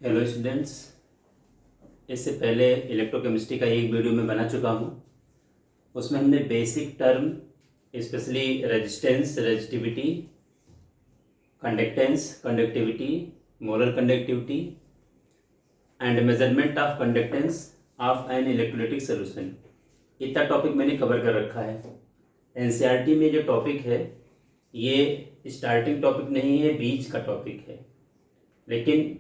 Hello students. इससे पहले electrochemistry का एक वीडियो मैं बना चुका हूँ। उसमें हमने basic term specially resistance, resistivity, conductance, conductivity, molar conductivity and measurement of conductance of an electrolytic solution, इतना टॉपिक मैंने कवर कर रखा है। एनसीईआरटी में जो टॉपिक है ये स्टार्टिंग टॉपिक नहीं है, बीच का टॉपिक है। लेकिन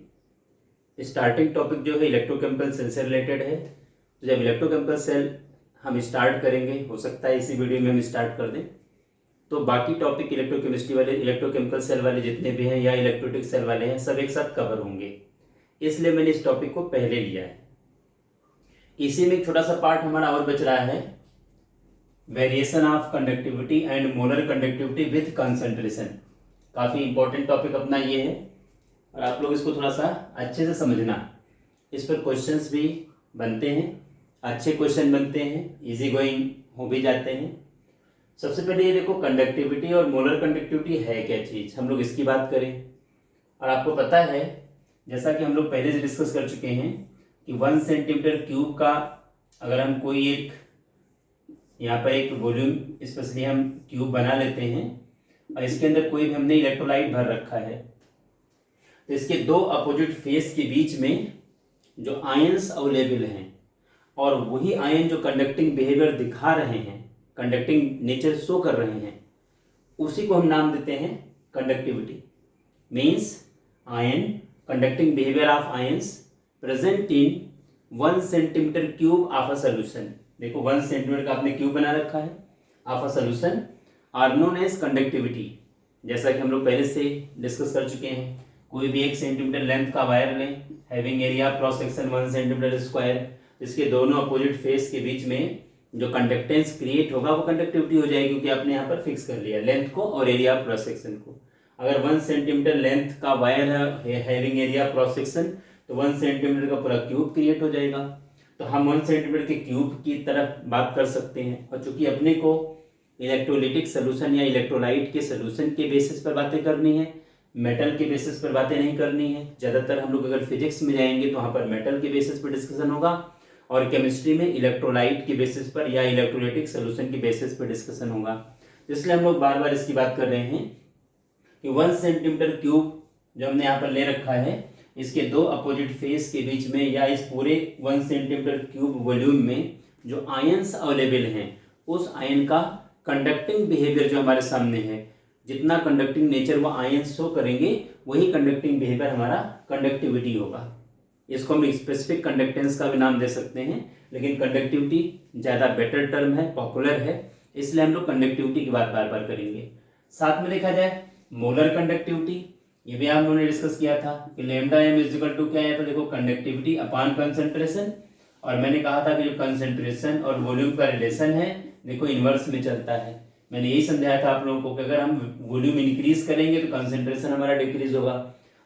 स्टार्टिंग टॉपिक जो है इलेक्ट्रोकेमिकल सेल से रिलेटेड है। तो जब इलेक्ट्रोकेमिकल सेल हम स्टार्ट करेंगे, हो सकता है इसी वीडियो में हम स्टार्ट कर दें, तो बाकी टॉपिक इलेक्ट्रोकेमिस्ट्री वाले, इलेक्ट्रोकेमिकल सेल वाले जितने भी हैं या इलेक्ट्रोलिटिक सेल वाले हैं, सब एक साथ कवर होंगे। इसलिए मैंने इस टॉपिक को पहले लिया है। इसी में एक छोटा सा पार्ट हमारा और बच रहा है, variation of conductivity and molar conductivity with concentration. काफ़ी इंपॉर्टेंट टॉपिक अपना ये है और आप लोग इसको थोड़ा सा अच्छे से समझना। इस पर क्वेश्चंस भी बनते हैं, अच्छे क्वेश्चन बनते हैं, इजी गोइंग हो भी जाते हैं। सबसे पहले ये देखो, कंडक्टिविटी और मोलर कंडक्टिविटी है क्या चीज़, हम लोग इसकी बात करें। और आपको पता है, जैसा कि हम लोग पहले से डिस्कस कर चुके हैं, कि 1 सेंटीमीटर क्यूब का अगर हम कोई एक यहाँ पर एक वॉल्यूम स्पेशली हम क्यूब बना लेते हैं और इसके अंदर कोई भी हमने इलेक्ट्रोलाइट भर रखा है, तो इसके दो अपोजिट फेस के बीच में जो आयंस अवेलेबल हैं और वही आयन जो कंडक्टिंग बिहेवियर दिखा रहे हैं, कंडक्टिंग नेचर शो कर रहे हैं, उसी को हम नाम देते हैं conductivity. Means ion, conducting behaviour of ions present in 1 centimetre cube of a solution. देखो 1 सेंटीमीटर का आपने क्यूब बना रखा है of a solution are known as conductivity. जैसा कि हम लोग पहले से डिस्कस कर चुके हैं, कोई भी 1 सेंटीमीटर लेंथ का वायर लें, having area cross section 1 centimetre square, इसके दोनों अपोजिट फेस के बीच में जो कंडक्टेंस क्रिएट होगा वो कंडक्टिविटी हो जाएगी, क्योंकि आपने यहाँ पर फिक्स कर लिया लेंथ को और एरिया क्रॉस सेक्शन को। अगर 1 सेंटीमीटर लेंथ का वायर है, हैविंग एरिया क्रॉस सेक्शन, तो 1 सेंटीमीटर का पूरा क्यूब क्रिएट हो जाएगा। तो हम 1 सेंटीमीटर के क्यूब की तरफ बात कर सकते हैं। और चूंकि अपने को इलेक्ट्रोलिटिक सोल्यूशन या इलेक्ट्रोलाइट के सोल्यूशन के बेसिस पर बातें करनी है, मेटल के बेसिस पर बातें नहीं करनी है। ज़्यादातर हम लोग अगर फिजिक्स में जाएंगे तो वहाँ पर मेटल के बेसिस पर डिस्कशन होगा और केमिस्ट्री में इलेक्ट्रोलाइट के बेसिस पर या इलेक्ट्रोलाइटिक सोल्यूशन के बेसिस पर डिस्कशन होगा। इसलिए हम लोग बार बार इसकी बात कर रहे हैं कि 1 सेंटीमीटर क्यूब जो हमने यहाँ पर ले रखा है, इसके दो अपोजिट फेस के बीच में या इस पूरे 1 सेंटीमीटर क्यूब वॉल्यूम में जो आयंस अवेलेबल हैं, उस आयन का कंडक्टिंग बिहेवियर जो हमारे सामने है, जितना कंडक्टिंग नेचर वो आयन शो करेंगे वही कंडक्टिंग बिहेवियर हमारा कंडक्टिविटी होगा। इसको हम स्पेसिफिक कंडक्टेंस का भी नाम दे सकते हैं, लेकिन कंडक्टिविटी ज़्यादा बेटर टर्म है, पॉपुलर है, इसलिए हम लोग कंडक्टिविटी की बात बार बार करेंगे। साथ में देखा जाए मोलर कंडक्टिविटी, ये भी हम लोगों ने डिस्कस किया था कि lambda M is equal to क्या है, तो देखो कंडक्टिविटी अपॉन कंसंट्रेशन। और मैंने कहा था कि जो कंसंट्रेशन और वॉल्यूम का रिलेशन है, देखो इन्वर्स में चलता है। मैंने यही समझाया था आप लोगों को कि अगर हम वॉल्यूम इंक्रीज करेंगे तो कंसंट्रेशन हमारा डिक्रीज होगा।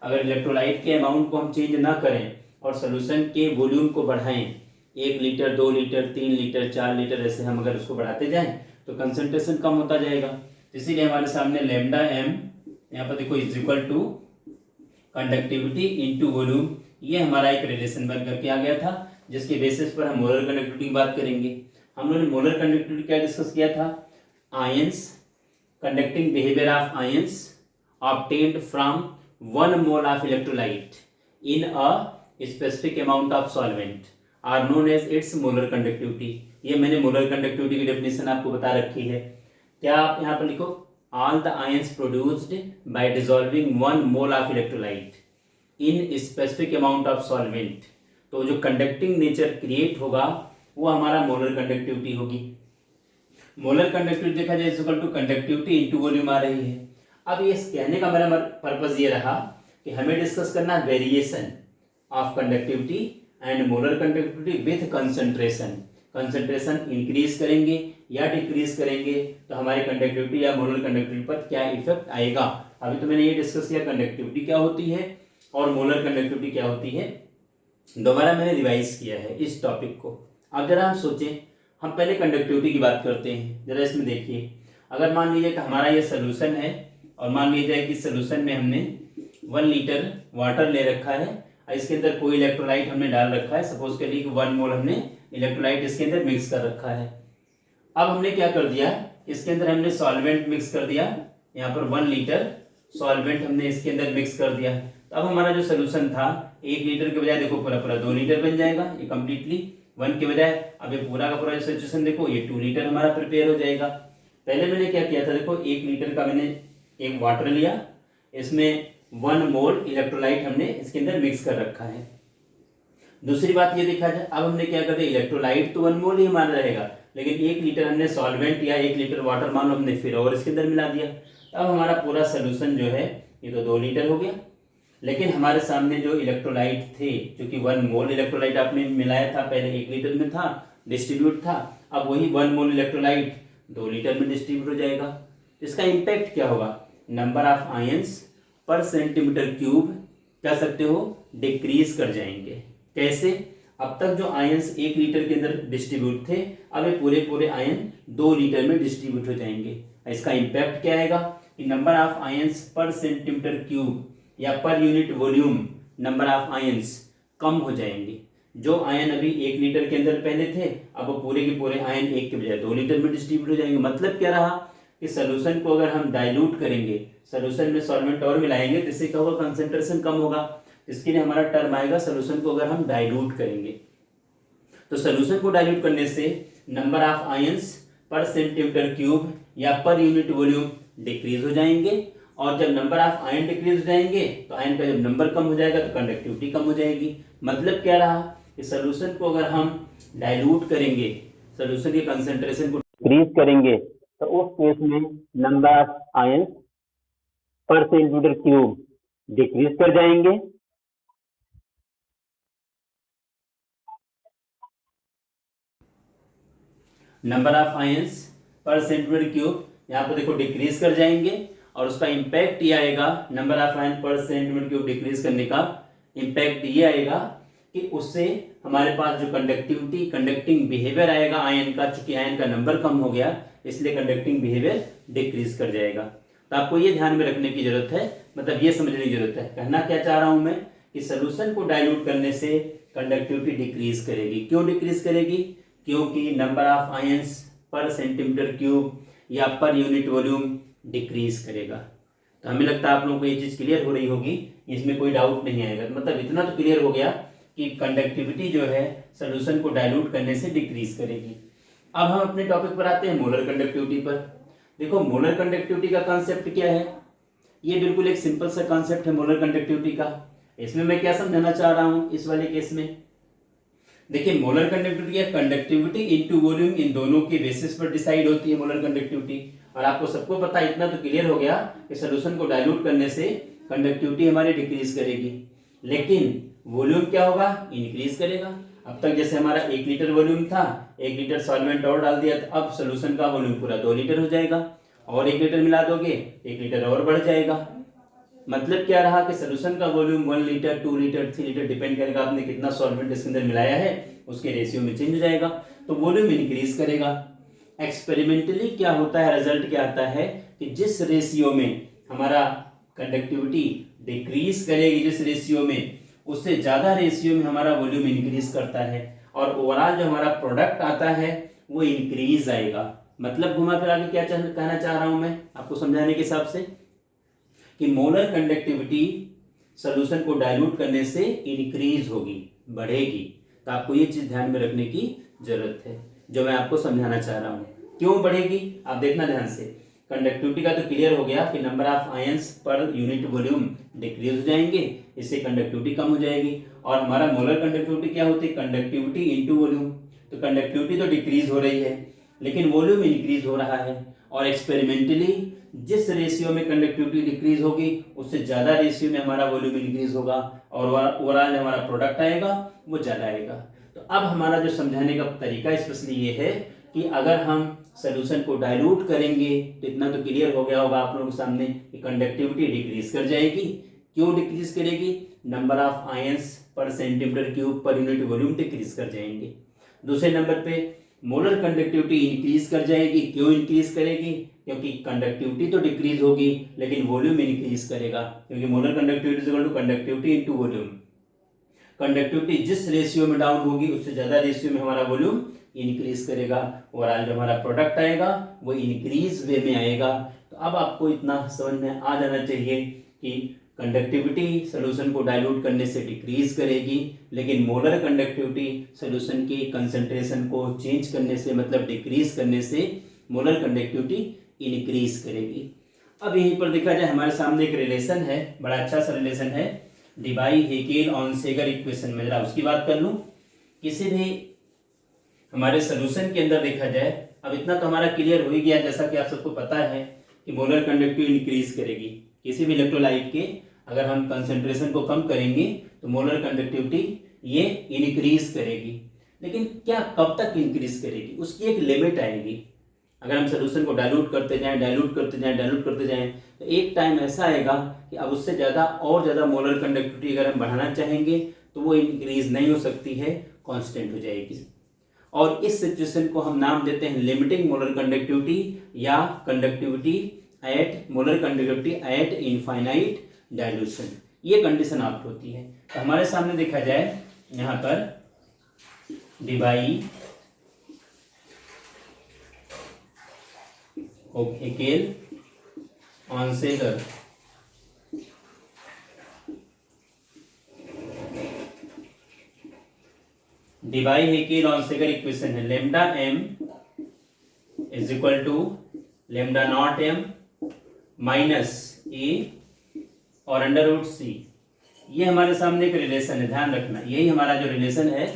अगर इलेक्ट्रोलाइट के अमाउंट को हम चेंज ना करें और सोल्यूशन के वॉल्यूम को बढ़ाएं, 1 लीटर, 2 लीटर, 3 लीटर, 4 लीटर, ऐसे हम अगर उसको बढ़ाते जाएं तो कंसंट्रेशन कम होता जाएगा। इसीलिए हमारे सामने लैम्डा एम यहाँ पर देखो is equal to conductivity into volume, ये हमारा एक रिलेशन बन करके आ गया था, जिसके बेसिस पर हम मोलर कंडक्टिविटी की बात करेंगे। हम लोगों ने मोलर कंडक्टिविटी क्या डिस्कस किया था, ions, conducting behaviour of ions obtained from 1 mole of electrolyte in a specific amount of solvent are known as its molar conductivity. ये मैंने मोलर कंडक्टिविटी की डेफिनेशन आपको बता रखी है। क्या आप यहाँ पर लिखो, all the ions produced by dissolving 1 mole of electrolyte in specific amount of solvent। तो जो कंडक्टिंग नेचर क्रिएट होगा वो हमारा मोलर कंडक्टिविटी होगी। मोलर कंडक्टिविटी देखा जाए equal to conductivity into volume आ रही है। अब ये कहने का मेरा पर्पस ये रहा कि हमें डिस्कस करना variation of conductivity and molar conductivity with concentration. Concentration increase करेंगे या डिक्रीज करेंगे तो हमारी कंडक्टिविटी या मोलर कंडक्टिविटी पर क्या इफेक्ट आएगा। अभी तो मैंने ये डिस्कस किया कंडक्टिविटी क्या होती है और मोलर कंडक्टिविटी क्या होती है, दोबारा मैंने रिवाइज किया है इस टॉपिक को। अब जरा हम सोचें, हम पहले कंडक्टिविटी की बात करते हैं। जरा इसमें देखिए, अगर मान लीजिए कि हमारा ये सोल्यूशन है और मान लीजिए कि सोल्यूशन में हमने 1 लीटर वाटर ले रखा है और इसके अंदर कोई इलेक्ट्रोलाइट हमने डाल रखा है, सपोज के लिए 1 मोल हमने इलेक्ट्रोलाइट इसके अंदर मिक्स कर रखा है। अब हमने क्या कर दिया, इसके अंदर हमने सॉल्वेंट मिक्स कर दिया, यहाँ पर 1 लीटर सॉल्वेंट हमने इसके अंदर मिक्स कर दिया। तो अब हमारा जो सोल्यूशन था 1 लीटर के बजाय देखो पूरा पूरा 2 लीटर बन जाएगा, ये कंप्लीटली 1 के बजाय। अब ये पूरा का पूरा सिचुएशन देखो, ये 2 लीटर हमारा प्रिपेयर हो जाएगा। पहले मैंने क्या किया था, देखो 1 लीटर का मैंने एक वाटर लिया, इसमें 1 मोल इलेक्ट्रोलाइट हमने इसके अंदर मिक्स कर रखा है। दूसरी बात ये देखा जाए, अब हमने क्या कर दिया, इलेक्ट्रोलाइट तो 1 मोल ही हमारा रहेगा, लेकिन 1 लीटर हमने सॉल्वेंट या 1 लीटर वाटर मान लो हमने फिर और इसके अंदर मिला दिया। अब हमारा पूरा सोल्यूशन जो है ये तो 2 लीटर हो गया। लेकिन हमारे सामने जो इलेक्ट्रोलाइट थे, क्योंकि 1 मोल इलेक्ट्रोलाइट आपने मिलाया था, पहले 1 लीटर में था, डिस्ट्रीब्यूट था, अब वही 1 मोल इलेक्ट्रोलाइट 2 लीटर में डिस्ट्रीब्यूट हो जाएगा। इसका इम्पैक्ट क्या होगा, number of ions per centimetre cube कह सकते हो डिक्रीज कर जाएंगे। कैसे, अब तक जो आयंस 1 लीटर के अंदर डिस्ट्रीब्यूट थे, अब ये पूरे पूरे आयन 2 लीटर में डिस्ट्रीब्यूट हो जाएंगे। इसका इम्पैक्ट क्या आएगा कि number of ions per centimetre cube या per unit volume number of ions कम हो जाएंगे। जो आयन अभी 1 लीटर के अंदर पहले थे, अब वो पूरे के पूरे आयन 1 के बजाय 2 लीटर में डिस्ट्रीब्यूट हो जाएंगे। मतलब क्या रहा कि सोल्यूशन को अगर हम डाइल्यूट करेंगे, सोल्यूशन में सॉल्वेंट और मिलाएंगे, तो इससे क्या होगा, कंसंट्रेशन कम होगा। इसके लिए हमारा टर्म आएगा, सोल्यूशन को अगर हम डाइल्यूट करेंगे, तो सोल्यूशन को डाइल्यूट करने से number of ions per centimetre cube या पर यूनिट वॉल्यूम डिक्रीज हो जाएंगे। और जब नंबर ऑफ आयन डिक्रीज हो जाएंगे, तो आयन का जब नंबर कम हो जाएगा तो कंडक्टिविटी कम हो जाएगी। मतलब क्या रहा कि सोल्यूशन को अगर हम डाइल्यूट करेंगे, सोल्यूशन के कंसंट्रेशन को डिक्रीज करेंगे, तो उस केस में नंबर ऑफ आयन पर सेंटीमीटर क्यूब डिक्रीज कर जाएंगे। Number of ions per centimetre cube यहाँ पर देखो डिक्रीज कर जाएंगे, और उसका इम्पैक्ट ये आएगा, नंबर ऑफ आयन पर सेंटीमीटर क्यूब डिक्रीज करने का इम्पैक्ट ये आएगा कि उससे हमारे पास जो कंडक्टिविटी, कंडक्टिंग बिहेवियर आएगा आयन का, चूंकि आयन का नंबर कम हो गया इसलिए कंडक्टिंग बिहेवियर डिक्रीज कर जाएगा। तो आपको ये ध्यान में रखने की जरूरत है, मतलब ये समझने की जरूरत है। कहना क्या चाह रहा हूं मैं कि सोल्यूशन को डाइल्यूट करने से कंडक्टिविटी डिक्रीज करेगी। क्यों डिक्रीज करेगी, क्योंकि number of ions per centimetre cube या पर यूनिट वॉल्यूम डिक्रीज करेगा। तो हमें लगता है आप लोगों को ये चीज क्लियर हो रही होगी, इसमें कोई डाउट नहीं आएगा। मतलब इतना तो क्लियर हो गया कि कंडक्टिविटी जो है सोल्यूशन को डाइल्यूट करने से डिक्रीज करेगी। अब हम अपने टॉपिक पर आते हैं, मोलर कंडक्टिविटी पर। देखो मोलर कंडक्टिविटी का कॉन्सेप्ट क्या है, ये बिल्कुल एक सिंपल सा कॉन्सेप्ट है मोलर कंडक्टिविटी का। इसमें मैं क्या समझाना चाह रहा हूं इस वाले केस में, देखिए मोलर कंडक्टिविटी या कंडक्टिविटी इनटू वॉल्यूम, इन दोनों के बेसिस पर डिसाइड होती है मोलर कंडक्टिविटी। और आपको सबको पता है, इतना तो क्लियर हो गया कि सोल्यूशन को डाइल्यूट करने से कंडक्टिविटी हमारी डिक्रीज करेगी, लेकिन वॉल्यूम क्या होगा, इंक्रीज करेगा। अब तक जैसे हमारा 1 लीटर वॉल्यूम था, 1 लीटर सॉल्वेंट और डाल दिया, तो अब सोल्यूशन का वॉल्यूम पूरा 2 लीटर हो जाएगा, और 1 लीटर मिला दोगे 1 लीटर और बढ़ जाएगा। मतलब क्या रहा कि सोल्यूशन का volume 1 litre 2 litre 3 litre depend करेगा आपने कितना सॉल्वेंट इसके अंदर मिलाया है, उसके रेशियो में चेंज हो जाएगा, तो वॉल्यूम इंक्रीज करेगा। एक्सपेरिमेंटली क्या होता है, रिजल्ट क्या आता है कि जिस रेशियो में हमारा कंडक्टिविटी डिक्रीज करेगी, जिस रेशियो में, उससे ज्यादा रेशियो में हमारा वॉल्यूम इंक्रीज करता है, और ओवरऑल जो हमारा प्रोडक्ट आता है वो इंक्रीज आएगा। मतलब घुमा फिरा के क्या कहना चाह रहा हूं मैं आपको समझाने के हिसाब से कि मोलर कंडक्टिविटी सोल्यूशन को डाइल्यूट करने से इंक्रीज होगी, बढ़ेगी। तो आपको ये चीज ध्यान में रखने की जरूरत है जो मैं आपको समझाना चाह रहा हूं। क्यों बढ़ेगी, आप देखना ध्यान से। कंडक्टिविटी का तो क्लियर हो गया कि नंबर ऑफ आयंस पर यूनिट वॉल्यूम डिक्रीज हो जाएंगे, इससे कंडक्टिविटी कम हो जाएगी। और हमारा मोलर कंडक्टिविटी क्या होती है, कंडक्टिविटी इनटू वॉल्यूम। तो कंडक्टिविटी तो डिक्रीज हो रही है, लेकिन वॉल्यूम इंक्रीज हो रहा है। और एक्सपेरिमेंटली जिस रेशियो में कंडक्टिविटी डिक्रीज होगी, उससे ज्यादा रेशियो में हमारा वॉल्यूम इंक्रीज होगा, और ओवरऑल हमारा प्रोडक्ट आएगा वो ज्यादा आएगा। तो अब हमारा जो समझाने का तरीका स्पेशली ये है कि अगर हम सोल्यूशन को डाइल्यूट करेंगे, तो इतना तो क्लियर हो गया होगा आप लोगों के सामने कि कंडक्टिविटी डिक्रीज कर जाएगी। क्यों डिक्रीज करेगी, number of ions per centimetre cube पर यूनिट वॉल्यूम डिक्रीज कर जाएंगे। दूसरे नंबर पे मोलर कंडक्टिविटी इंक्रीज कर जाएगी। क्यों इंक्रीज करेगी, क्योंकि कंडक्टिविटी तो डिक्रीज होगी लेकिन वॉल्यूम इंक्रीज करेगा, क्योंकि molar conductivity is equal to conductivity into volume. Conductivity जिस रेशियो में डाउन होगी उससे ज़्यादा रेशियो में हमारा वॉल्यूम इंक्रीज करेगा, ओवरऑल जो हमारा प्रोडक्ट आएगा वो इंक्रीज वे में आएगा। तो अब आपको इतना समझ में आ जाना चाहिए कि कंडक्टिविटी सोल्यूशन को डाइल्यूट करने से डिक्रीज करेगी, लेकिन मोलर कंडक्टिविटी सोल्यूशन की कंसंट्रेशन को चेंज करने से मतलब डिक्रीज करने से मोलर कंडक्टिविटी इंक्रीज करेगी। अब यहीं पर देखा जाए हमारे सामने एक रिलेशन है, बड़ा अच्छा सा रिलेशन है, डिबाई हेकेल ऑनसेगर इक्वेशन में। जरा उसकी बात कर लूँ। किसी भी हमारे सोल्यूशन के अंदर देखा जाए, अब इतना तो हमारा क्लियर हो ही गया जैसा कि आप सबको पता है कि मोलर कंडक्टिविटी इंक्रीज करेगी। किसी भी इलेक्ट्रोलाइट के अगर हम कंसंट्रेशन को कम करेंगे तो मोलर कंडक्टिविटी ये इंक्रीज करेगी, लेकिन क्या कब तक इंक्रीज करेगी, उसकी एक लिमिट आएगी। अगर हम सोल्यूशन को डाइल्यूट करते जाएं तो एक टाइम ऐसा आएगा कि अब उससे ज़्यादा और ज़्यादा मोलर कंडक्टिविटी अगर हम बढ़ाना चाहेंगे तो वो इंक्रीज नहीं हो सकती है, कांस्टेंट हो जाएगी। और इस सिचुएशन को हम नाम देते हैं लिमिटिंग मोलर कंडक्टिविटी या conductivity eight molar conductivity at infinite dilution. ये कंडीशन आप होती है। तो हमारे सामने देखा जाए यहाँ पर Debye Huckel Onsager Debye Huckel Onsager equation है lambda m is equal to lambda not m minus a और अंडर रूट सी। ये हमारे सामने एक रिलेशन है, ध्यान रखना। यही हमारा जो रिलेशन है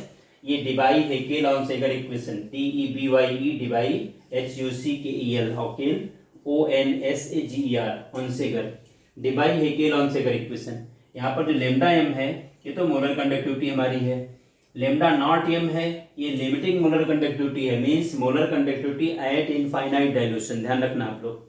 ये Debye Huckel Onsager equation, DEBYE Debye HUCKEL Huckel ONSAGER Onsager Debye Huckel Onsager equation. यहाँ पर जो लेमडा एम है ये तो मोलर कंडक्टिविटी हमारी है, लेमडा नॉट एम है ये लिमिटिंग मोलर कंडक्टिविटी है, means molar conductivity at infinite dilution. ध्यान रखना आप लोग।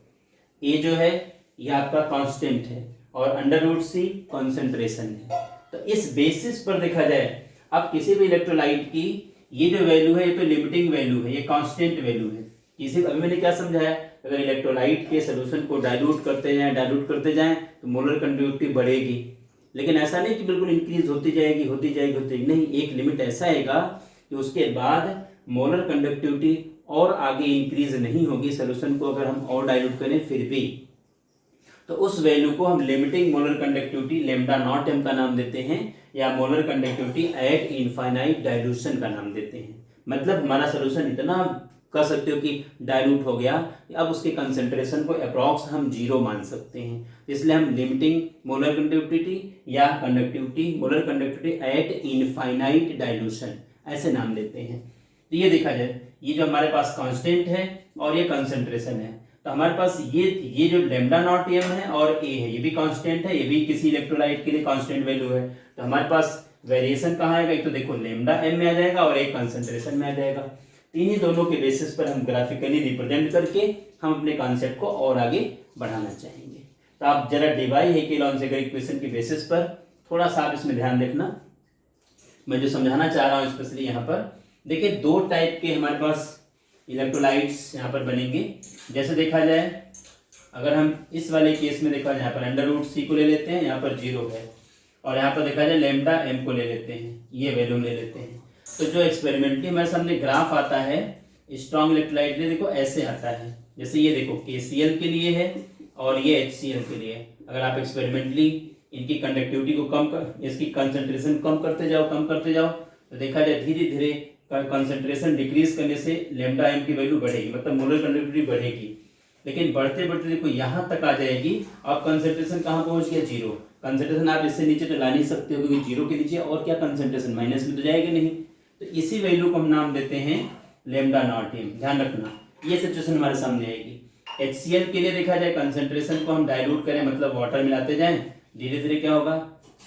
ये जो है ये आपका कांस्टेंट है और अंडर रूट सी कॉन्सेंट्रेशन है। तो इस बेसिस पर देखा जाए अब किसी भी इलेक्ट्रोलाइट की ये जो वैल्यू है ये तो लिमिटिंग वैल्यू है, ये कांस्टेंट वैल्यू है। किसी अभी मैंने क्या समझाया, अगर इलेक्ट्रोलाइट के सोल्यूशन को डाइल्यूट करते जाएं तो मोलर कंडक्टिविटी बढ़ेगी, लेकिन ऐसा नहीं कि बिल्कुल इंक्रीज होती जाएगी, नहीं। एक लिमिट ऐसा आएगा कि उसके बाद मोलर कंडक्टिविटी और आगे इंक्रीज नहीं होगी। सोल्यूशन को अगर हम और डाइल्यूट करें फिर भी, तो उस वैल्यू को हम limiting molar conductivity lambda not M का नाम देते हैं या molar conductivity at infinite dilution का नाम देते हैं। मतलब हमारा सोल्यूशन इतना कर सकते हो कि डाइल्यूट हो गया, अब उसके कंसंट्रेशन को अप्रॉक्स हम 0 मान सकते हैं। इसलिए हम लिमिटिंग मोलर कंडक्टिविटी या molar conductivity at infinite dilution ऐसे नाम देते हैं। तो ये देखा जाए ये जो हमारे पास कांस्टेंट है और ये कंसंट्रेशन है, तो हमारे पास ये जो लेमडा नॉट एम है और ए है ये भी कांस्टेंट है, ये भी किसी इलेक्ट्रोलाइट के लिए कांस्टेंट वैल्यू है। तो हमारे पास वेरिएशन कहाँ आएगा, एक तो देखो लेमडा एम में आ जाएगा और एक कंसंट्रेशन में आ जाएगा। इन्हीं दोनों के बेसिस पर हम ग्राफिकली रिप्रेजेंट करके हम अपने कॉन्सेप्ट को और आगे बढ़ाना चाहेंगे। तो आप जरा डिबाई हेकेल ऑनसेगर इक्वेशन के बेसिस पर थोड़ा सा आप इसमें ध्यान देखना। मैं जो समझाना चाह रहा हूँ स्पेशली यहाँ पर देखिए, 2 टाइप के हमारे पास इलेक्ट्रोलाइट्स यहाँ पर बनेंगे। जैसे देखा जाए अगर हम इस वाले केस में देखा जाए यहाँ पर अंडर रूट सी को ले लेते हैं, यहाँ पर 0 है, और यहाँ पर देखा जाए लेमडा एम को ले लेते हैं, ये वैल्यू ले लेते हैं। तो जो एक्सपेरिमेंटली हमारे सामने ग्राफ आता है स्ट्रॉन्ग इलेक्ट्रोलाइट में, देखो ऐसे आता है। जैसे ये देखो KCl के लिए है और ये HCl के लिए है। अगर आप एक्सपेरिमेंटली इनकी कंडक्टिविटी को इसकी कंसंट्रेशन कम करते जाओ तो देखा जाए धीरे धीरे कंसंट्रेशन डिक्रीज करने से लेमडा एम की वैल्यू बढ़ेगी, मतलब मोलर कंडक्टिविटी बढ़ेगी। लेकिन बढ़ते बढ़ते देखो यहाँ तक आ जाएगी, अब कंसंट्रेशन कहाँ पहुँच गया, 0। कंसंट्रेशन आप इससे नीचे तो ला नहीं सकते हो क्योंकि 0 के नीचे और क्या कंसंट्रेशन माइनस में तो जाएगी नहीं। तो इसी वैल्यू को हम नाम देते हैं लेमडा नॉट एम। ध्यान रखना ये सिचुएशन हमारे सामने आएगी। HCl के लिए देखा जाए कंसंट्रेशन को हम डाइल्यूट करें, मतलब वाटर मिलाते जाएं, धीरे धीरे क्या होगा,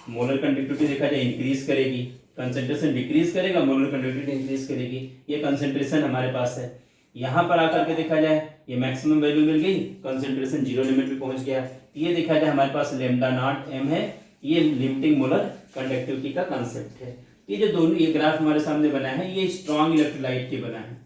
मोलर कंडक्टिविटी देखा जाए इंक्रीज करेगी, कंसंट्रेशन डिक्रीज करेगा, मोलर कंडक्टिविटी इंक्रीज करेगी। ये कंसंट्रेशन हमारे पास है। यहाँ पर आकर के देखा जाए ये मैक्सिमम वैल्यू मिल गई, कंसंट्रेशन 0 लिमिट पे पहुंच गया। ये देखा जाए हमारे पास लेमडा नॉट एम है, ये लिमिटिंग मोलर कंडक्टिविटी का कंसेप्ट है। ये जो दोनों ये ग्राफ हमारे सामने बना है ये स्ट्रॉन्ग इलेक्ट्रोलाइट के बना है,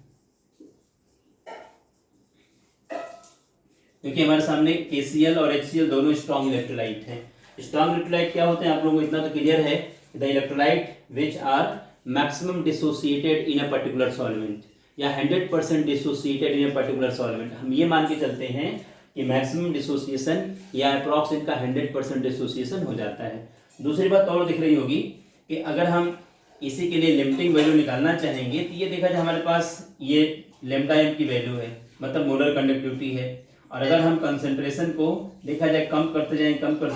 क्योंकि हमारे सामने KCl और HCl दोनों स्ट्रॉन्ग इलेक्ट्रोलाइट हैं। स्ट्रॉन्ग इलेक्ट्रोलाइट क्या होते हैं आप लोगों को इतना तो क्लियर है, the electrolyte which are maximum dissociated in a particular solvent, या 100% dissociated in a particular solvent. हम ये मान के चलते हैं कि मैक्सिमम डिसोसिएशन या अप्रॉक्स इनका 100% डिसोसिएशन हो जाता है। दूसरी बात और दिख रही होगी कि अगर हम इसी के लिए लिमिटिंग वैल्यू निकालना चाहेंगे तो ये देखा जाए हमारे पास ये लैम्डा एम की वैल्यू है, मतलब मोलर कंडक्टिविटी है, और अगर हम कंसंट्रेशन को देखा जाए कम करते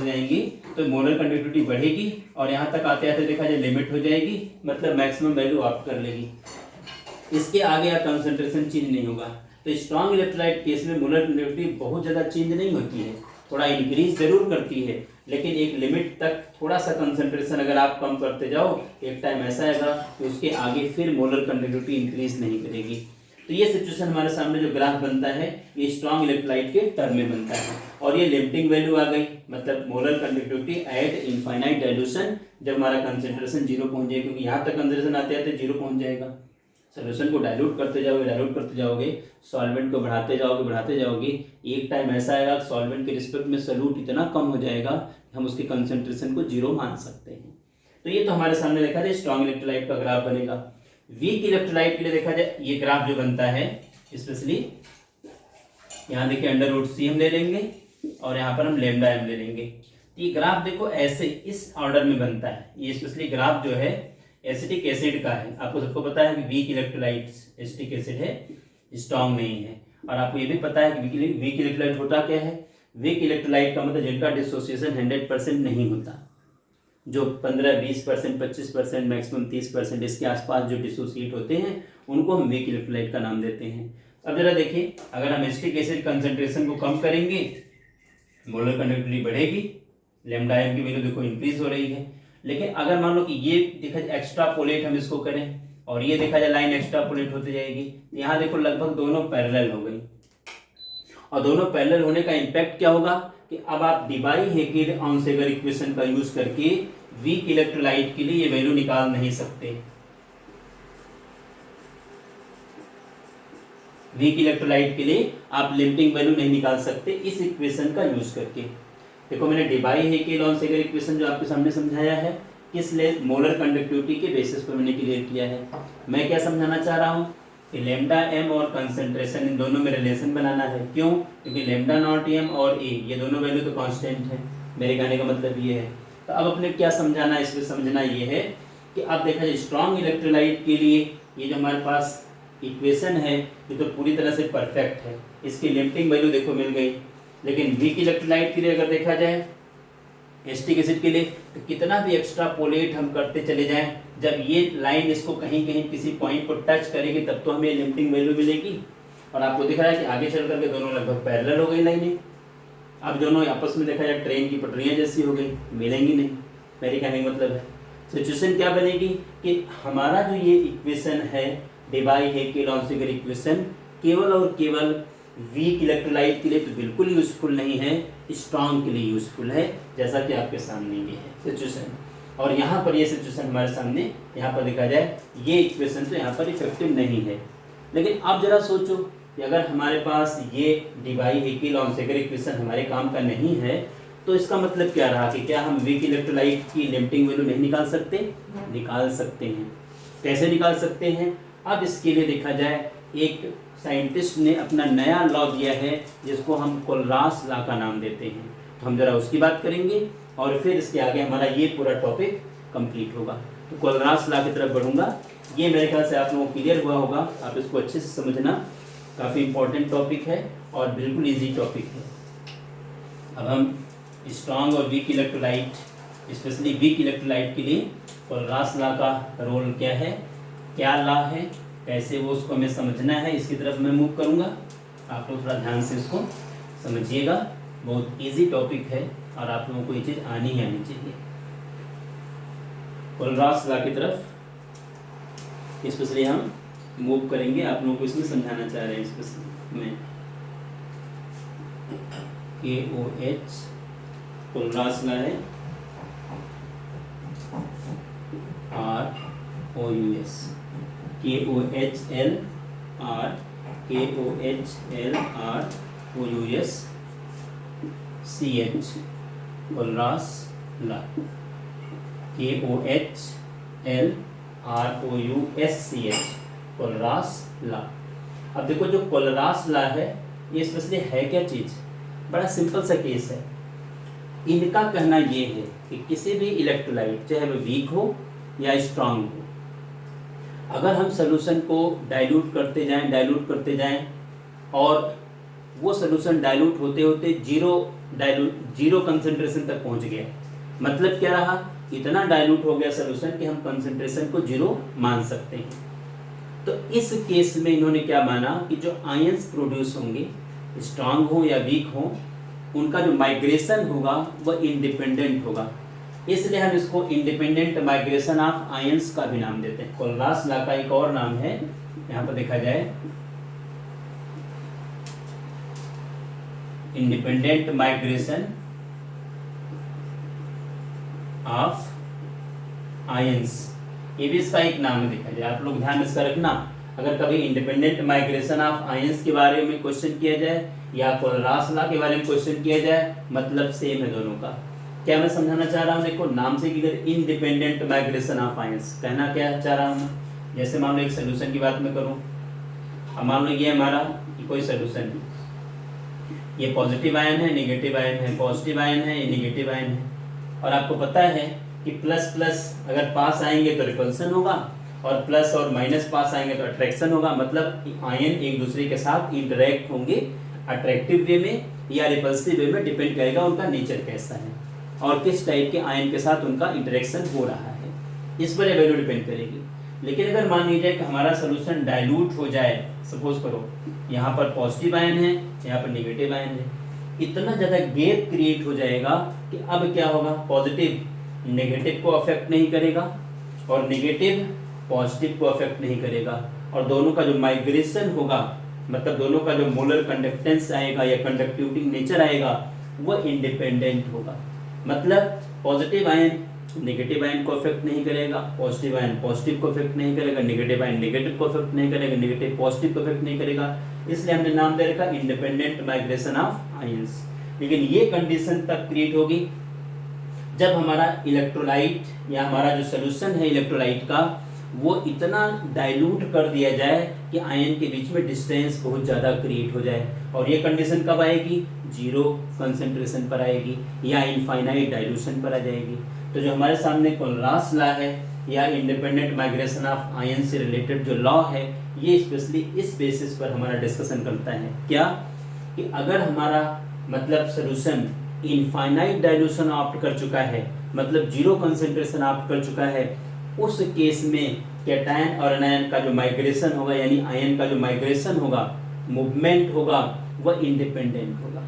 जाएंगे तो मोलर कंडक्टिविटी बढ़ेगी और यहाँ तक आते आते देखा जाए लिमिट हो जाएगी, मतलब मैक्सिमम वैल्यू आप कर लेगी। इसके आगे या कंसंट्रेशन चेंज नहीं होगा। तो स्ट्रॉन्ग इलेक्ट्रोलाइट केस में मोलर कंडक्टिविटी बहुत ज़्यादा चेंज नहीं होती है, थोड़ा इंक्रीज जरूर करती है, लेकिन एक लिमिट तक थोड़ा सा कंसंट्रेशन अगर आप कम करते जाओ एक टाइम ऐसा आएगा कि उसके आगे फिर मोलर कंडक्टिविटी इंक्रीज नहीं करेगी। तो ये सिचुएशन हमारे सामने जो ग्राफ बनता है ये स्ट्रॉन्ग इलेक्ट्रोलाइट के टर्म में बनता है, और ये लिमिटिंग वैल्यू आ गई, मतलब molar conductivity at infinite dilution, जब हमारा कंसंट्रेशन 0 पहुंच जाएगा, क्योंकि यहाँ तक कंसंट्रेशन आते आते 0 पहुंच जाएगा। सोल्यूशन को डाइल्यूट करते जाओगे, सॉल्वेंट को बढ़ाते जाओगे, एक टाइम ऐसा आएगा सॉल्वेंट के रिस्पेक्ट में सॉल्यूट इतना कम हो जाएगा कि हम उसके कंसंट्रेशन को 0 मान सकते हैं। तो ये तो हमारे सामने देखा जाए स्ट्रॉन्ग इलेक्ट्रोलाइट का ग्राफ बनेगा। वीक इलेक्ट्रोलाइट के लिए देखा जाए ये ग्राफ जो बनता है, स्पेशली यहाँ देखिए √C हम ले लेंगे और यहाँ पर हम लैम्डा एम ले लेंगे। तो ये ग्राफ देखो ऐसे इस ऑर्डर में बनता है। ये स्पेशली ग्राफ जो है एसिटिक एसिड का है। आपको सबको पता है कि वीक इलेक्ट्रोलाइट्स एसिटिक एसिड है, स्ट्रॉन्ग नहीं है। और आपको ये भी पता है कि वीक इलेक्ट्रोलाइट होता क्या है। वीक इलेक्ट्रोलाइट का मतलब जिनका डिसोसिएशन 100% नहीं होता, जो 15, 20%, 25%, मैक्सिमम 30% इसके आसपास जो डिसोसिएट होते हैं उनको हम वीक इलेक्ट्रोलाइट का नाम देते हैं। अब जरा देखिए, अगर हम एसिटिक एसिड कंसंट्रेशन को कम करेंगे मोलर कंडक्टिविटी बढ़ेगी, लैम्डा एम की वैल्यू देखो इंक्रीज हो रही है। लेकिन अगर मान लो कि ये देखा जाए एक्स्ट्रापोलेट हम इसको करें और ये देखा जाए लाइन एक्स्ट्रापोलेट होती जाएगी, यहाँ देखो लगभग दोनों पैरेलल हो गई। और दोनों पैरेलल होने का इम्पैक्ट क्या होगा कि अब आप डिबाई-हेकेल-ऑनसेगर इक्वेशन का यूज करके वीक इलेक्ट्रोलाइट के लिए ये वैल्यू निकाल नहीं सकते। वीक इलेक्ट्रोलाइट के लिए आप लिमिटिंग वैल्यू नहीं निकाल सकते इस इक्वेशन का यूज करके। देखो मैंने डिबाई-हेकेल-ऑनसेगर इक्वेशन जो आपके सामने समझाया है किस लिए, मोलर कंडक्टिविटी के बेसिस पर मैंने क्लियर किया है। मैं क्या समझाना चाह रहा हूँ कि लैम्डा एम और कंसंट्रेशन इन दोनों में रिलेशन बनाना है। क्यों? क्योंकि लैम्डा नॉट एम और ए ये दोनों वैल्यू तो कांस्टेंट है। मेरे कहने का मतलब ये है। तो अब अपने क्या समझाना है, इसमें समझना ये है कि अब देखा जाए स्ट्रॉन्ग इलेक्ट्रोलाइट के लिए ये जो हमारे पास इक्वेशन है ये तो पूरी तरह से परफेक्ट है, इसकी लिमिटिंग वैल्यू देखो मिल गई। लेकिन वीक इलेक्ट्रोलाइट के लिए अगर देखा जाए एसिटिक एसिड के लिए तो कितना भी एक्स्ट्रापोलेट हम करते चले जाएं, जब ये लाइन इसको कहीं कहीं किसी पॉइंट को टच करेगी तब तो हमें लिमिटिंग वैल्यू मिलेगी। और आपको दिख रहा है कि आगे चल करके दोनों लगभग पैरेलल हो गई लाइनें। अब दोनों आपस में देखा जाए ट्रेन की पटरियाँ जैसी हो गई, मिलेंगी नहीं। मेरे कहने का मतलब है सिचुएशन क्या बनेगी कि हमारा जो ये इक्वेशन है डिबाई-हेकेल-ऑनसेगर इक्वेशन केवल और केवल वीक इलेक्ट्रोलाइट के लिए तो बिल्कुल यूजफुल नहीं है, स्ट्रॉन्ग के लिए यूजफुल है, जैसा कि आपके सामने ये है सिचुएशन। और यहाँ पर ये सिचुएशन हमारे सामने यहाँ पर देखा जाए ये इक्वेशन तो यहाँ पर इफेक्टिव नहीं है। लेकिन अब जरा सोचो कि अगर हमारे पास ये डिबाई-हेकेल-ऑनसेगर इक्वेशन हमारे काम का नहीं है तो इसका मतलब क्या रहा कि क्या हम वीक इलेक्ट्रोलाइट की लिमिटिंग वैल्यू नहीं निकाल सकते? निकाल सकते हैं। कैसे निकाल सकते हैं? अब इसके लिए देखा जाए एक साइंटिस्ट ने अपना नया लॉ दिया है जिसको हम कोलरास लॉ का नाम देते हैं। तो हम जरा उसकी बात करेंगे और फिर इसके आगे हमारा ये पूरा टॉपिक कंप्लीट होगा। तो कोलरास लॉ की तरफ बढ़ूंगा। ये मेरे ख्याल से आप लोगों को क्लियर हुआ होगा, आप इसको अच्छे से समझना, काफ़ी इंपॉर्टेंट टॉपिक है और बिल्कुल ईजी टॉपिक है। अब हम स्ट्रॉन्ग और weak electrolyte, specially weak electrolyte के लिए कोलरास लॉ का रोल क्या है, क्या लॉ है, कैसे वो उसको हमें समझना है, इसकी तरफ मैं मूव करूंगा। आप लोग थोड़ा ध्यान से इसको समझिएगा, बहुत इजी टॉपिक है और आप लोगों को ये चीज़ आनी ही आनी चाहिए। कोलरास लॉ की तरफ स्पेशली हम मूव करेंगे, आप लोगों को इसमें समझाना चाह रहे हैं। स्पेशली में KOH कोलरास लॉ है, ROUS KOHLROUS CH Kohlrausch law. KOHLROUSCH, Kohlrausch law. अब देखो जो कोलरास ला है ये स्पेशली है क्या चीज़, बड़ा सिंपल सा केस है। इनका कहना ये है कि किसी भी इलेक्ट्रोलाइट चाहे वो वीक हो या स्ट्रांग हो, अगर हम सोल्यूशन को डाइल्यूट करते जाएं और वो सोल्यूशन डाइल्यूट होते होते जीरो कंसंट्रेशन तक पहुंच गया, मतलब क्या रहा, इतना डाइल्यूट हो गया सोल्यूशन कि हम कंसंट्रेशन को जीरो मान सकते हैं। तो इस केस में इन्होंने क्या माना कि जो आयंस प्रोड्यूस होंगे स्ट्रांग हो या वीक हो, उनका जो माइग्रेशन होगा वह इंडिपेंडेंट होगा, इसलिए हम इसको इंडिपेंडेंट माइग्रेशन ऑफ आयंस का भी नाम देते हैं। कोलरास लॉ का एक और नाम है, यहाँ पर देखा जाए, इंडिपेंडेंट माइग्रेशन ऑफ आयंस, ये भी इसका एक नाम है। देखा जाए, आप लोग ध्यान इसका रखना, अगर कभी इंडिपेंडेंट माइग्रेशन ऑफ आयंस के बारे में क्वेश्चन किया जाए या कोलरास लॉ के बारे में क्वेश्चन किया जाए, मतलब सेम है दोनों का। क्या मैं समझाना चाह रहा हूँ, देखो नाम से कि इंडिपेंडेंट माइग्रेशन ऑफ आयंस, कहना क्या चाह रहा हूँ, जैसे मान लो एक सोल्यूशन की बात मैं करूँ, अब मान लो ये हमारा कोई सोल्यूशन है, ये पॉजिटिव आयन है, नेगेटिव आयन है, पॉजिटिव आयन है, ये नेगेटिव आयन है, और आपको पता है कि प्लस प्लस अगर पास आएंगे तो रिपल्सन होगा और प्लस और माइनस पास आएंगे तो अट्रैक्शन होगा, मतलब आयन एक दूसरे के साथ इंटरेक्ट होंगे अट्रैक्टिव वे में या रिपल्सिव वे में, डिपेंड करेगा उनका नेचर कैसा है और किस टाइप के आयन के साथ उनका इंटरेक्शन हो रहा है, इस पर वैल्यू डिपेंड करेगी। लेकिन अगर मान लीजिए कि हमारा सोल्यूशन डाइल्यूट हो जाए, सपोज करो यहाँ पर पॉजिटिव आयन है, यहाँ पर नेगेटिव आयन है, इतना ज़्यादा गैप क्रिएट हो जाएगा कि अब क्या होगा, पॉजिटिव नेगेटिव को अफेक्ट नहीं करेगा और नेगेटिव पॉजिटिव को अफेक्ट नहीं करेगा, और दोनों का जो माइग्रेशन होगा, मतलब दोनों का जो मोलर कंडक्टेंस आएगा या कंडक्टिविटी नेचर आएगा, वो इंडिपेंडेंट होगा। मतलब पॉजिटिव आयन नेगेटिव आयन को अफेक्ट नहीं करेगा, पॉजिटिव आयन पॉजिटिव को अफेक्ट नहीं करेगा, नेगेटिव आयन नेगेटिव को अफेक्ट नहीं करेगा, नेगेटिव पॉजिटिव को अफेक्ट नहीं करेगा, इसलिए हमने नाम दे रखा इंडिपेंडेंट माइग्रेशन ऑफ आयंस। लेकिन ये कंडीशन तब क्रिएट होगी जब हमारा इलेक्ट्रोलाइट या हमारा जो सोल्यूशन है इलेक्ट्रोलाइट का, वो इतना डाइल्यूट कर दिया जाए कि आयन के बीच में डिस्टेंस बहुत ज़्यादा क्रिएट हो जाए, और ये कंडीशन कब आएगी, जीरो कंसंट्रेशन पर आएगी या इनफाइनाइट डाइल्यूशन पर आ जाएगी। तो जो हमारे सामने कोलरास लॉ है या इंडिपेंडेंट माइग्रेशन ऑफ आयन से रिलेटेड जो लॉ है, ये स्पेशली इस बेसिस पर हमारा डिस्कशन करता है, क्या कि अगर हमारा मतलब सोल्यूशन इनफाइनाइट डाइल्यूशन ऑप्ट कर चुका है, मतलब जीरो कंसंट्रेशन ऑप्ट कर चुका है, उस केस में कैटायन और एनायन का जो माइग्रेशन होगा, यानी आयन का जो माइग्रेशन होगा, मूवमेंट होगा, वह इंडिपेंडेंट होगा।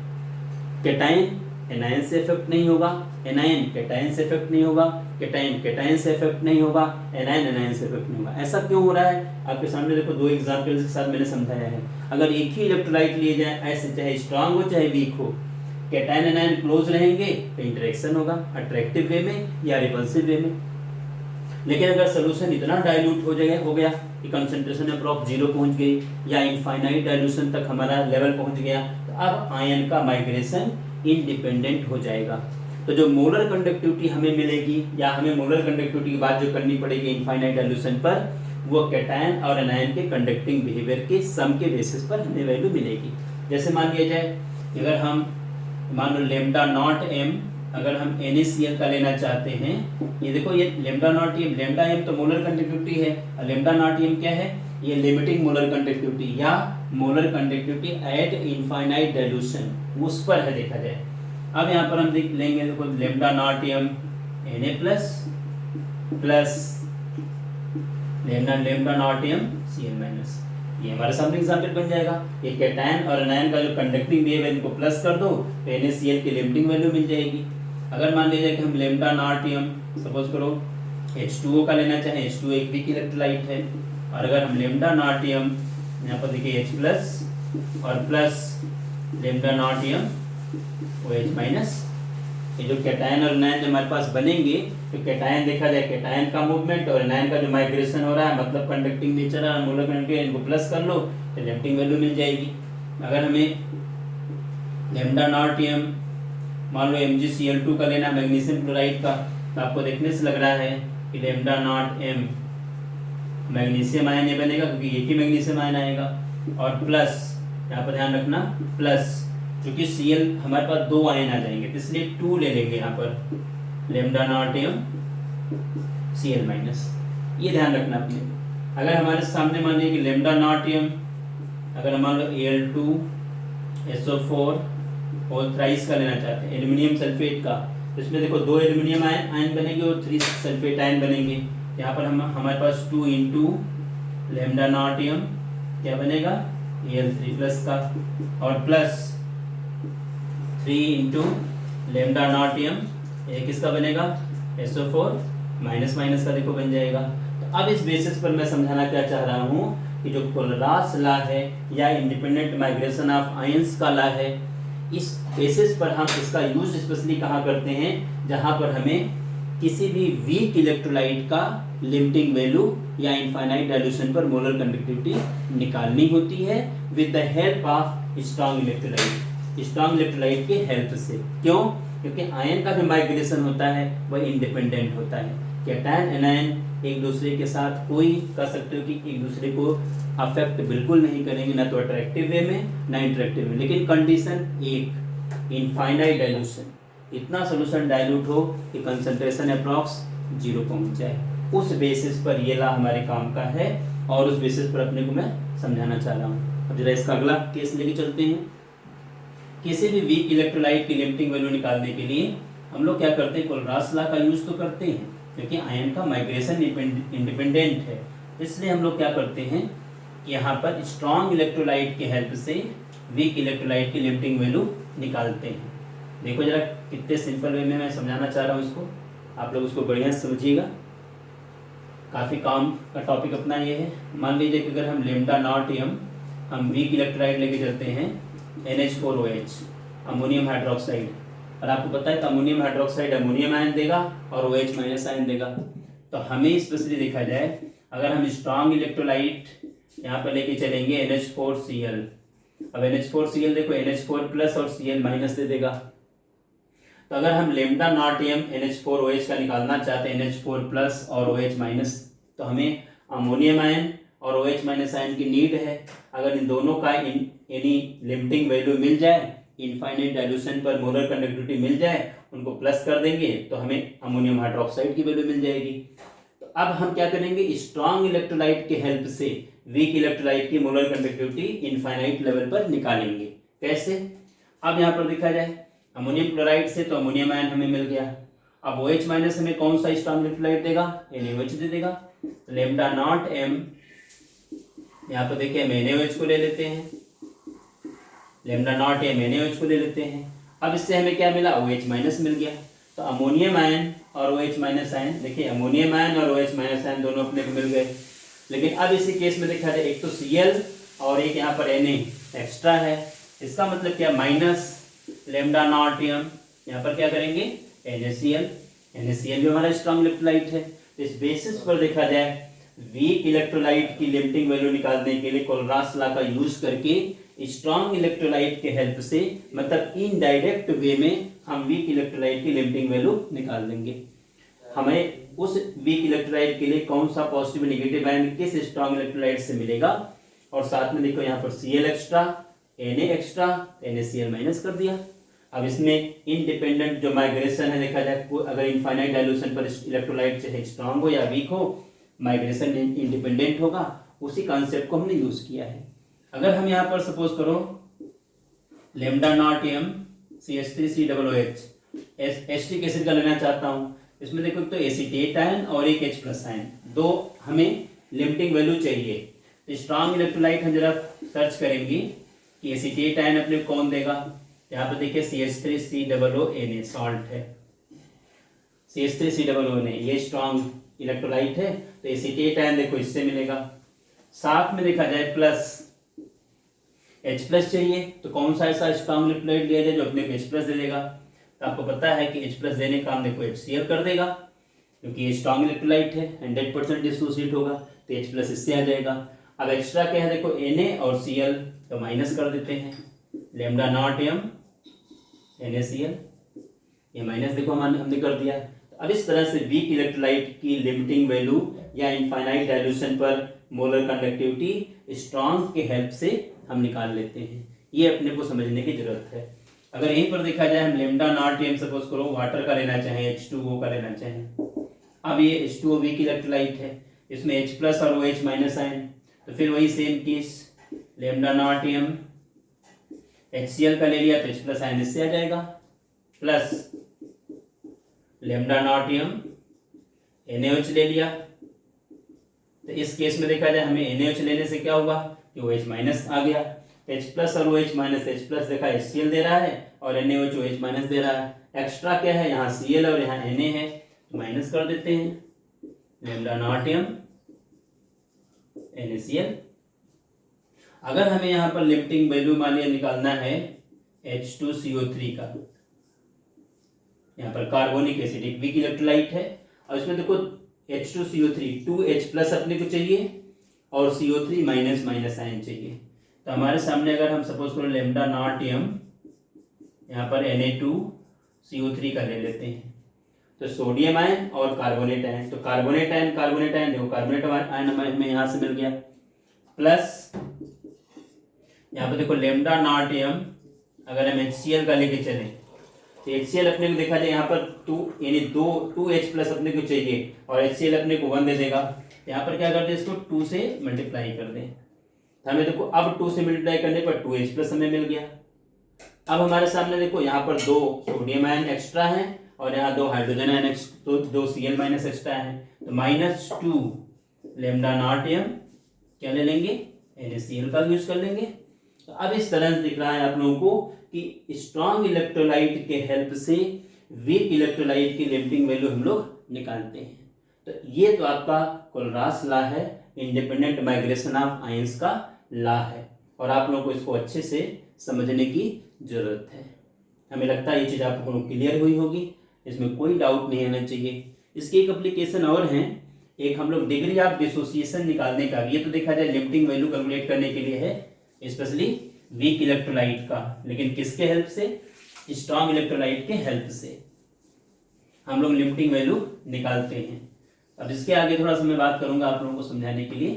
कैटायन एनायन से इफेक्ट नहीं होगा, एनायन कैटायन से इफेक्ट नहीं होगा, कैटायन कैटायन से इफेक्ट नहीं होगा, एनायन एनायन से इफेक्ट नहीं होगा। ऐसा क्यों हो रहा है, आपके सामने देखो दो एग्जांपल्स के साथ मैंने समझाया है। अगर एक ही इलेक्ट्रोलाइट लिए जाए, ऐसे चाहे स्ट्रांग हो चाहे वीक हो, कैटायन एनायन क्लोज रहेंगे तो इंटरेक्शन होगा अट्रैक्टिव वे में या रिपल्सिव वे में। लेकिन अगर सोल्यूशन इतना डाइल्यूट हो गया कि कंसंट्रेशन अप्रॉक्स जीरो पहुंच गई या इनफाइनाइट डाइल्यूशन तक हमारा लेवल पहुंच गया, तो अब आयन का माइग्रेशन इंडिपेंडेंट हो जाएगा। तो जो मोलर कंडक्टिविटी हमें मिलेगी या हमें मोलर कंडक्टिविटी की बात जो करनी पड़ेगी इनफाइनाइट डाइल्यूशन पर, वो कैटायन और एनायन के कंडक्टिंग बिहेवियर के सम के बेसिस पर हमें वैल्यू मिलेगी। जैसे मान लिया जाए अगर हम मान लो लेमडा नॉट एम, अगर हम NaCl का लेना चाहते हैं, ये देखो ये lambda not M, lambda M तो मोलर कंडक्टिविटी है, और लेमडा नॉट एम क्या है, ये लिमिटिंग मोलर कंडक्टिविटी या molar conductivity at infinite dilution, उस पर है देखा जाए। अब यहाँ पर हम देख लेंगे, देखो lambda not M Na plus lambda not M Cl minus, ये हमारे सामने एग्जाम्पल बन जाएगा। ये कैटायन और एनायन का जो कंडक्टिंग वेव है इनको प्लस कर दो तो NaCl की लिमिटिंग वैल्यू मिल जाएगी। अगर मान लीजिए कि हम लेमडा नॉट एम सपोज करो H2O का लेना चाहें, H2O एक वीक इलेक्ट्रोलाइट है, और अगर हम लेमडा नॉट एम यहाँ पर देखिए H प्लस और plus lambda not M OH minus, ये जो कैटायन और एनायन जो हमारे पास बनेंगे, तो कैटायन देखा जाए कैटायन का मूवमेंट और एनायन का जो माइग्रेशन हो रहा है, मतलब कंडक्टिंग नेचर है, मोलर कंडक्टिविटी, इनको प्लस कर लो तो लिमिटिंग वैल्यू मिल जाएगी। अगर हमें लेमडा नॉट एम मान लो MgCl2 का लेना मैग्नीशियम क्लोराइड का, तो आपको देखने से लग रहा है कि lambda not M magnesium ion ये बनेगा क्योंकि एक ही मैग्नीशियम आयन आएगा, और प्लस यहाँ पर ध्यान रखना प्लस, क्योंकि Cl हमारे पास 2 आयन आ जाएंगे तो इसलिए 2 ले लेंगे यहाँ पर lambda not M Cl minus. ये ध्यान रखना अपने। अगर हमारे सामने मान लीजिए कि लेमडा नॉट एम, अगर मान लो Al2SO4 होल थ्राइस का लेना चाहते हैं एल्यूमिनियम सल्फेट का, तो इसमें देखो 2 एल्यूमिनियम आयन बनेंगे और 3 सल्फेट आयन बनेंगे। यहाँ पर हमारे पास 2 इंटू लेमडा नॉट एम क्या बनेगा Al3 प्लस का, और plus 3 into lambda not M ये किसका बनेगा SO4 माइनस माइनस का देखो बन जाएगा। तो अब इस बेसिस पर मैं समझाना क्या चाह रहा हूँ कि जो कोलरास लॉ है या इंडिपेंडेंट माइग्रेशन ऑफ आयंस का लॉ है, इस बेसिस पर हम इसका यूज स्पेशली कहाँ करते हैं जहाँ पर हमें किसी भी वीक इलेक्ट्रोलाइट का लिमिटिंग वैल्यू या इनफाइनाइट डाइल्यूशन पर मोलर कंडक्टिविटी निकालनी होती है with the help of strong electrolyte, strong electrolyte के हेल्प से। क्यों? क्योंकि आयन का जो माइग्रेशन होता है वह इंडिपेंडेंट होता है। कैटायन एनायन एक दूसरे के साथ कोई कह सकते हो कि एक दूसरे को अफेक्ट बिल्कुल नहीं करेंगे, ना तो अट्रैक्टिव वे में ना इंटरेक्टिव में, लेकिन कंडीशन एक इनफाइनाइट डाइल्यूशन, इतना सोल्यूशन डाइल्यूट हो कि कंसंट्रेशन अप्रॉक्स 0 पहुंच जाए। उस बेसिस पर ये ला हमारे काम का है और उस बेसिस पर अपने को मैं समझाना चाह रहा हूँ। अब जरा इसका अगला केस लेके चलते हैं। किसी भी वीक इलेक्ट्रोलाइट की लिमिटिंग वैल्यू निकालने के लिए हम लोग क्या करते हैं, कोलरास लॉ का यूज तो करते हैं क्योंकि आयन का माइग्रेशन इंडिपेंडेंट है, इसलिए हम लोग क्या करते हैं कि यहाँ पर स्ट्रॉन्ग इलेक्ट्रोलाइट की हेल्प से वीक इलेक्ट्रोलाइट की लिमिटिंग वैल्यू निकालते हैं। देखो जरा कितने सिंपल वे में मैं समझाना चाह रहा हूँ इसको, आप लोग उसको बढ़िया से समझिएगा। काफ़ी काम का टॉपिक अपना ये है। मान लीजिए कि अगर हम लेमडा नॉट एम हम वीक इलेक्ट्रोलाइट लेके चलते हैं NH4OH अमोनियम हाइड्रोक्साइड, और आपको पता है कि अमोनियम हाइड्रोक्साइड अमोनियम आयन देगा और OH माइनस आयन देगा। तो हमें स्पेशली देखा जाए अगर हम स्ट्रॉन्ग इलेक्ट्रोलाइट यहाँ पर लेके चलेंगे NH4Cl, अब NH4Cl देखो NH4 प्लस और Cl माइनस दे देगा। तो अगर हम लेमडा नॉट एम NH4OH का निकालना चाहते हैं NH4 प्लस और OH माइनस, तो हमें अमोनियम आयन और OH माइनस आयन की नीड है। अगर इन दोनों का यानी लिमिटिंग वैल्यू मिल जाए, इनफाइनाइट डाइल्यूशन पर मोलर कंडक्टिविटी मिल जाए, उनको प्लस कर देंगे तो हमें अमोनियम हाइड्रोक्साइड की वैल्यू मिल जाएगी। तो अब हम क्या करेंगे, स्ट्रॉन्ग इलेक्ट्रोलाइट के हेल्प से वीक इलेक्ट्रोलाइट की मोलर कंडक्टिविटी इनफाइनाइट लेवल पर निकालेंगे। कैसे? अब यहाँ पर देखा जाए अमोनियम क्लोराइड से तो अमोनियम आयन हमें मिल गया। अब OH माइनस हमें कौन सा स्ट्रॉन्ग इलेक्ट्रोलाइट देगा, NaOH दे देगा। तो लेमडा नॉट एम यहाँ पर देखिए हम NaOH को ले लेते हैं, लेमडा नॉट एम NaOH को ले लेते हैं। अब इससे हमें क्या मिला, OH माइनस मिल गया। तो अमोनियम आयन और OH माइनस आयन, देखिए अमोनियम आयन और OH माइनस आयन दोनों अपने को मिल गए। लेकिन अब इसी केस में देखा जाए एक तो Cl और एक यहाँ पर Na एक्स्ट्रा है, इसका मतलब क्या, माइनस लेमडा नॉट एम यहाँ पर क्या करेंगे NaCl, NaCl भी हमारा स्ट्रॉन्ग इलेक्ट्रोलाइट है। तो इस बेसिस पर देखा जाए वीक इलेक्ट्रोलाइट की लिमिटिंग वैल्यू निकालने के लिए कोलरास लॉ का यूज करके स्ट्रॉन्ग इलेक्ट्रोलाइट के हेल्प से, मतलब इनडायरेक्ट वे में हम वीक इलेक्ट्रोलाइट की लिमिटिंग वैल्यू निकाल देंगे। हमें उस वीक इलेक्ट्रोलाइट के लिए कौन सा पॉजिटिव नेगेटिव आयन किस स्ट्रॉन्ग इलेक्ट्रोलाइट से मिलेगा, और साथ में देखो यहाँ पर Cl extra Na extra NaCl minus कर दिया। अब इसमें इंडिपेंडेंट जो माइग्रेशन है देखा जाए, अगर इनफाइनाइट डाइल्यूशन पर इलेक्ट्रोलाइट चाहे स्ट्रॉन्ग हो या वीक हो, माइग्रेशन इंडिपेंडेंट होगा। उसी कॉन्सेप्ट को हमने यूज किया है। अगर हम यहाँ पर सपोज करो lambda not M CH3COOH acetic acid का लेना चाहता हूँ, इसमें देखो तो एसीटेट आयन और एक H प्लस आयन, दो हमें लिमिटिंग वैल्यू चाहिए। तो स्ट्रॉन्ग इलेक्ट्रोलाइट हम जरा सर्च करेंगे कि एसीटेट आयन अपने कौन देगा। यहाँ पर देखिए CH3COONA सॉल्ट है, CH3COONA ये स्ट्रॉन्ग इलेक्ट्रोलाइट है। तो एसीटेट आयन देखो इससे मिलेगा। साथ में देखा जाए प्लस H प्लस चाहिए, तो कौन सा ऐसा स्ट्रॉन्ग इलेक्ट्रोलाइट लिया जाए जो अपने को H प्लस दे देगा। तो आपको पता है कि H प्लस देने का हम देखो HCl कर देगा, क्योंकि ये स्ट्रॉन्ग इलेक्ट्रोलाइट है, 100% डिसोसिएट होगा, तो H प्लस इससे आ जाएगा। अब एक्स्ट्रा क्या है देखो Na और Cl, तो माइनस कर देते हैं, लेमडा नॉट एम NaCl ये माइनस देखो हमने कर दिया। तो अब इस तरह से वीक इलेक्ट्रोलाइट की लिमिटिंग वैल्यू या इनफाइनाइट डाइल्यूशन पर मोलर कंडक्टिविटी स्ट्रॉन्ग के हेल्प से हम निकाल लेते हैं। ये अपने को समझने की जरूरत है। अगर यहीं पर देखा जाए हम लेमडा नॉट एम सपोज करो वाटर का लेना चाहें, H2O का लेना चाहें, अब ये H2O वीक इलेक्ट्रोलाइट है, इसमें H प्लस और OH माइनस आयन, तो फिर वही same case lambda not M HCl का ले लिया तो H प्लस आयन इससे आ जाएगा, plus lambda not M NaOH ले लिया, तो इस केस में देखा जाए हमें NaOH लेने से क्या होगा कि OH माइनस आ गया, H प्लस और OH माइनस, H प्लस देखा HCl दे रहा है और NaOH OH माइनस दे रहा है, एक्स्ट्रा क्या है यहाँ Cl और यहाँ Na है तो माइनस कर देते हैं, लेमडा नॉट एम NaCl। अगर हमें यहाँ पर लिमिटिंग वैल्यू मान लिया निकालना है H2CO3 का, यहाँ पर कार्बोनिक एसिड एक वीक इलेक्ट्रोलाइट है और इसमें देखो H2CO3 2H प्लस अपने को चाहिए और CO3 माइनस माइनस आयन चाहिए, तो हमारे सामने अगर हम सपोज करो लेमडा नॉट एम यहाँ पर Na2CO3 का ले लेते हैं तो सोडियम आयन और कार्बोनेट आयन, तो कार्बोनेट आयन देखो कार्बोनेट आयन हमें यहाँ से मिल गया, प्लस यहाँ पर देखो लेमडा नॉट एम अगर हम HCl का लेके चले तो HCl अपने को देखा जाए यहाँ पर 2 यानी 2H प्लस अपने को चाहिए और HCl अपने को 1 दे देगा, यहाँ पर क्या करते हैं इसको 2 से मल्टीप्लाई कर दें, तो हमें देखो अब 2 से मल्टीप्लाई करने पर 2H प्लस हमें मिल गया। अब हमारे सामने देखो यहाँ पर 2 सोडियम आयन एक्स्ट्रा है और यहाँ 2 हाइड्रोजन आयन तो 2 Cl माइनस एक्स्ट्रा है, तो -2 लेमडा नॉट एम क्या ले लेंगे NaCl का यूज कर लेंगे। तो अब इस तरह से दिख रहा है आप लोगों को कि स्ट्रॉन्ग इलेक्ट्रोलाइट के हेल्प से वीक इलेक्ट्रोलाइट की लिमिटिंग वैल्यू हम लोग निकालते हैं। तो ये तो आपका कोलरास लॉ है, इंडिपेंडेंट माइग्रेशन ऑफ आयंस का लॉ है और आप लोगों को इसको अच्छे से समझने की जरूरत है। हमें लगता है ये चीज़ आप लोगों को क्लियर हुई होगी, इसमें कोई डाउट नहीं आना चाहिए। इसकी एक एप्लीकेशन और है, एक हम लोग डिग्री ऑफ डिसोसिएशन निकालने का, ये तो देखा जाए लिमिटिंग वैल्यू कैलकुलेट करने के लिए है, स्पेशली वीक इलेक्ट्रोलाइट का, लेकिन किसके हेल्प से, स्ट्रॉन्ग इलेक्ट्रोलाइट के हेल्प से हम लोग लिमिटिंग वैल्यू निकालते हैं। अब इसके आगे थोड़ा सा मैं बात करूंगा आप लोगों को समझाने के लिए।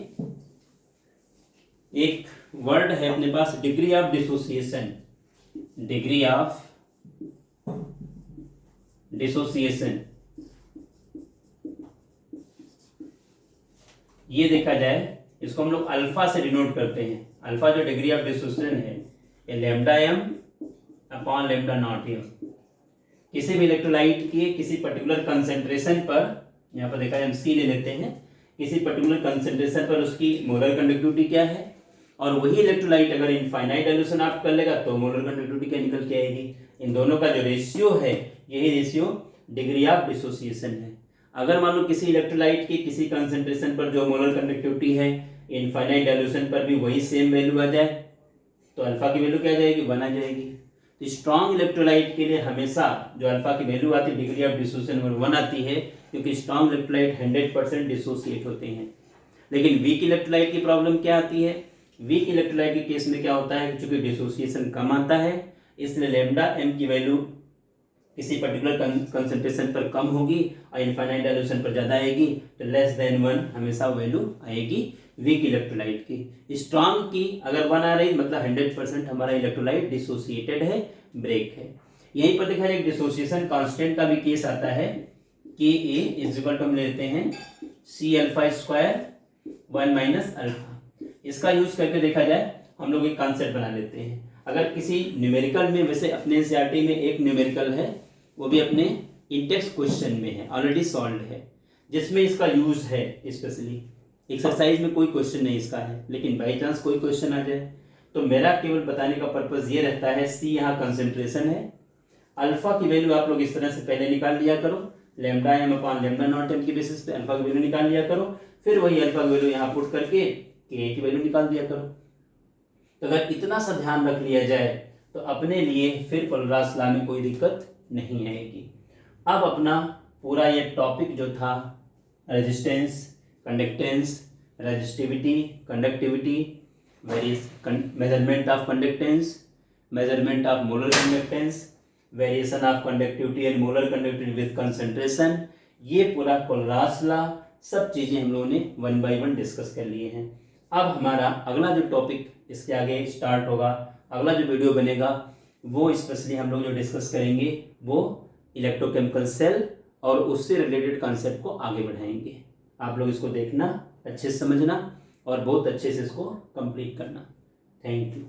एक वर्ड है अपने पास degree of dissociation, degree of dissociation, ये देखा जाए इसको हम लोग अल्फा से डिनोट करते हैं। अल्फा जो डिग्री ऑफ डिसोसिएशन है ये lambda M upon lambda not M. किसी भी इलेक्ट्रोलाइट के किसी पर्टिकुलर कंसेंट्रेशन पर, यहाँ पर देखा जाए हम सी ले लेते हैं, किसी पर्टिकुलर कंसेंट्रेशन पर उसकी मोलर कंडक्टिविटी क्या है, और वही इलेक्ट्रोलाइट अगर इनफाइनाइट डाइल्यूशन आप कर लेगा तो मोलर कंडक्टिविटी क्या निकल के आएगी। इन दोनों का जो रेशियो है यही रेशियो डिग्री ऑफ डिसोसिएशन है। अगर मान लो किसी इलेक्ट्रोलाइट की किसी कंसेंट्रेशन पर जो मोलर कंडक्टिविटी है इनफाइनाइट डाइल्यूशन पर भी वही सेम वैल्यू आ जाए तो अल्फा की वैल्यू क्या आ जाएगी, 1 आ जाएगी। तो स्ट्रॉन्ग इलेक्ट्रोलाइट के लिए हमेशा जो अल्फा की वैल्यू आती है डिग्री ऑफ डिसोसिएशन 1 आती है, क्योंकि स्ट्रॉन्ग इलेक्ट्रोलाइट 100% डिसोसिएट होते हैं। लेकिन वीक इलेक्ट्रोलाइट की प्रॉब्लम क्या आती है, वीक इलेक्ट्रोलाइट के केस में क्या होता है, चूंकि डिसोसिएशन कम आता है इसलिए लेमडा एम की वैल्यू किसी पर्टिकुलर कंसेंट्रेशन पर कम होगी और इनफाइनाइट डाइल्यूशन पर ज़्यादा आएगी, तो लेस देन 1 हमेशा वैल्यू आएगी वीक इलेक्ट्रोलाइट की। स्ट्रॉन्ग की अगर 1 आ रही मतलब 100% हमारा इलेक्ट्रोलाइट डिसोसिएटेड है, ब्रेक है। यहीं पर देखा जाए डिसोसिएशन कांस्टेंट का भी केस आता है कि ए इज इक्वल टू हम लेते हैं C alpha square 1 minus alpha. इसका यूज करके देखा जाए हम लोग एक कॉन्सेप्ट बना लेते हैं। अगर किसी न्यूमेरिकल में, वैसे अपने एनसीईआरटी में एक न्यूमेरिकल है वो भी अपने इंडेक्स क्वेश्चन में है, ऑलरेडी सॉल्व है, जिसमें इसका यूज है। स्पेशली एक्सरसाइज में कोई क्वेश्चन नहीं इसका है, लेकिन बाई चांस कोई क्वेश्चन आ जाए तो मेरा केवल बताने का पर्पज ये रहता है, सी यहाँ कंसेंट्रेशन है, अल्फा की वैल्यू आप लोग इस तरह से पहले निकाल लिया करो, lambda M upon lambda not M की बेसिस पे अल्फा की वैल्यू निकाल लिया करो, फिर वही अल्फा की वैल्यू यहाँ पुट करके के की वैल्यू निकाल दिया करो। तो अगर इतना सा ध्यान रख लिया जाए तो अपने लिए फिर कोलरास लॉ में कोई दिक्कत नहीं आएगी। अब अपना पूरा ये टॉपिक जो था resistance, conductance, resistivity, conductivity, various measurement of conductance, measurement of molar conductance, variation of conductivity and molar conductivity with concentration, ये पूरा कोलरास लॉ सब चीज़ें हम लोगों ने 1 बाय 1 डिस्कस कर लिए हैं। अब हमारा अगला जो टॉपिक इसके आगे स्टार्ट होगा, अगला जो वीडियो बनेगा वो स्पेशली हम लोग जो डिस्कस करेंगे वो इलेक्ट्रोकेमिकल सेल और उससे रिलेटेड कॉन्सेप्ट को आगे बढ़ाएंगे। आप लोग इसको देखना, अच्छे से समझना और बहुत अच्छे से इसको कंप्लीट करना। Thank you.